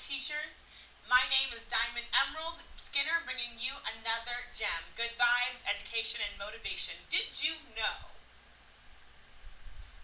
teachers. My name is Diamond Emerald Skinner, bringing you another gem. Good vibes, education, and motivation. Did you know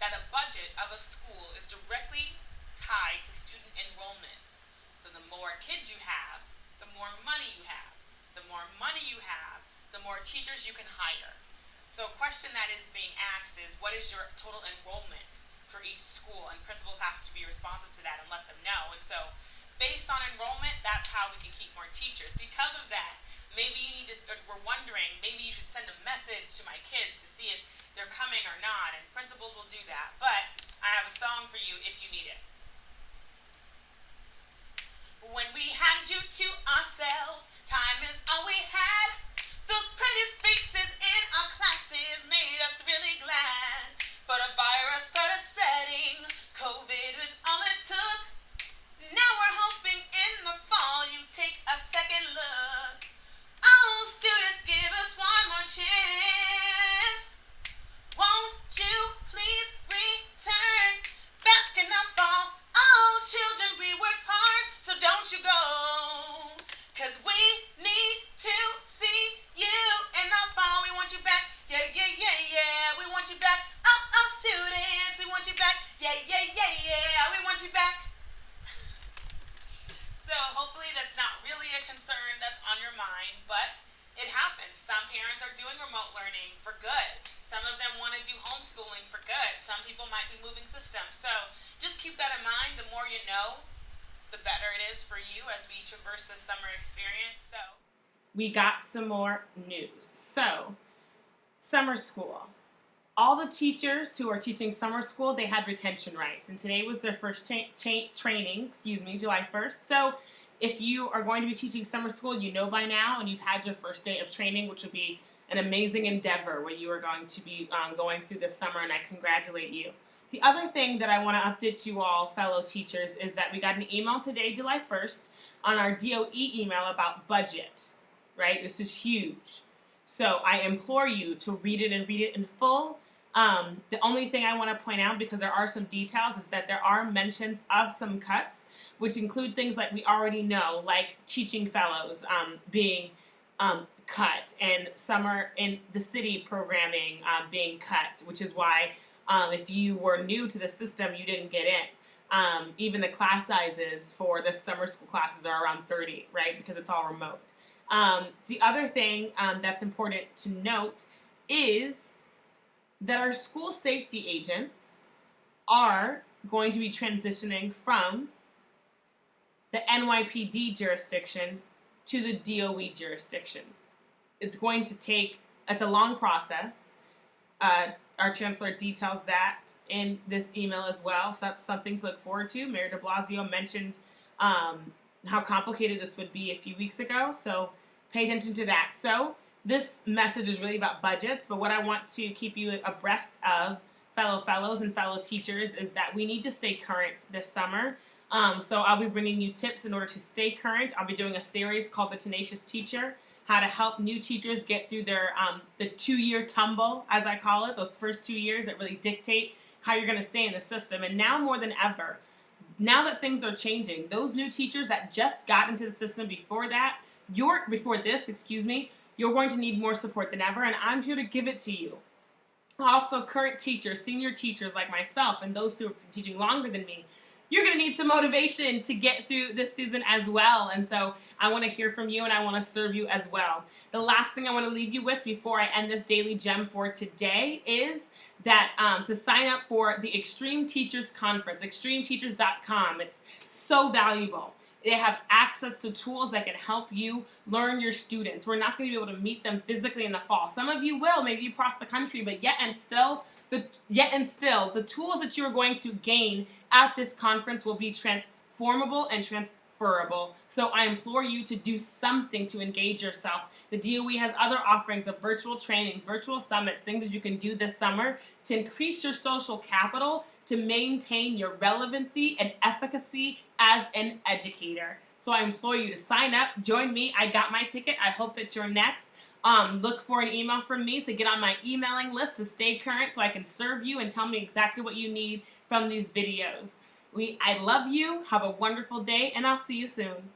that the budget of a school is directly tied to student enrollment? So the more kids you have, the more money you have. The more money you have, the more teachers you can hire. So a question that is being asked is, what is your total enrollment for each school? And principals have to be responsive to that and let them know. And so based on enrollment, that's how we can keep more teachers. Because of that, maybe you need to, or we're wondering, maybe you should send a message to my kids to see if they're coming or not, and principals will do that. But I have a song for you if you need it. When we had you to ourselves, time is all we had. Those pretty faces in our classes made us really glad. But a virus started spreading, COVID was all it took. Now we're hoping in the fall you take a second look. Oh, students, give us one more chance. Won't you please return back in the fall? Oh, children, we work hard, so don't you go. 'Cause we need to see you in the fall. We want you back. Yeah, yeah, yeah, yeah. We want you back. Oh, oh, students, we want you back. Yeah, yeah, yeah, yeah. We want you back. So hopefully that's not really a concern that's on your mind, but it happens. Some parents are doing remote learning for good. Some of them want to do homeschooling for good. Some people might be moving systems. So just keep that in mind. The more you know, the better it is for you as we traverse this summer experience. So we got some more news. So summer school. All the teachers who are teaching summer school, they had retention rights. And today was their first training, July 1st. So if you are going to be teaching summer school, you know by now, and you've had your first day of training, which will be an amazing endeavor what you are going to be going through this summer, and I congratulate you. The other thing that I want to update you all, fellow teachers, is that we got an email today, July 1st, on our DOE email about budget, right? This is huge. So I implore you to read it and read it in full. The only thing I want to point out, because there are some details, is that there are mentions of some cuts, which include things like we already know, like teaching fellows being cut, and summer in the city programming being cut, which is why if you were new to the system, you didn't get in. Even the class sizes for the summer school classes are around 30, right? Because it's all remote. The other thing that's important to note is that our school safety agents are going to be transitioning from the NYPD jurisdiction to the DOE jurisdiction. It's going to take, it's a long process. Our chancellor details that in this email as well, so that's something to look forward to. Mayor de Blasio mentioned how complicated this would be a few weeks ago, so pay attention to that. So this message is really about budgets, but what I want to keep you abreast of, fellows and fellow teachers, is that we need to stay current this summer. So I'll be bringing you tips in order to stay current. I'll be doing a series called The Tenacious Teacher, how to help new teachers get through their the 2-year tumble, as I call it, those first 2 years that really dictate how you're going to stay in the system. And now more than ever, now that things are changing, those new teachers that just got into the system before this, you're going to need more support than ever, and I'm here to give it to you. Also, current teachers, senior teachers like myself, and those who are teaching longer than me, you're going to need some motivation to get through this season as well. And so I want to hear from you, and I want to serve you as well. The last thing I want to leave you with before I end this daily gem for today is that to sign up for the Extreme Teachers Conference, extremeteachers.com. It's so valuable. They have access to tools that can help you learn your students. We're not going to be able to meet them physically in the fall. Some of you will, maybe across the country, but yet and still, the tools that you are going to gain at this conference will be transformable and transferable. So I implore you to do something to engage yourself. The DOE has other offerings of virtual trainings, virtual summits, things that you can do this summer to increase your social capital, to maintain your relevancy and efficacy as an educator. So I implore you to sign up, join me. I got my ticket. I hope that you're next. Look for an email from me, so get on my emailing list to stay current so I can serve you and tell me exactly what you need from these videos. I love you. Have a wonderful day, and I'll see you soon.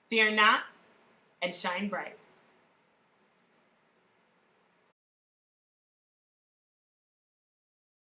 Fear not and shine bright.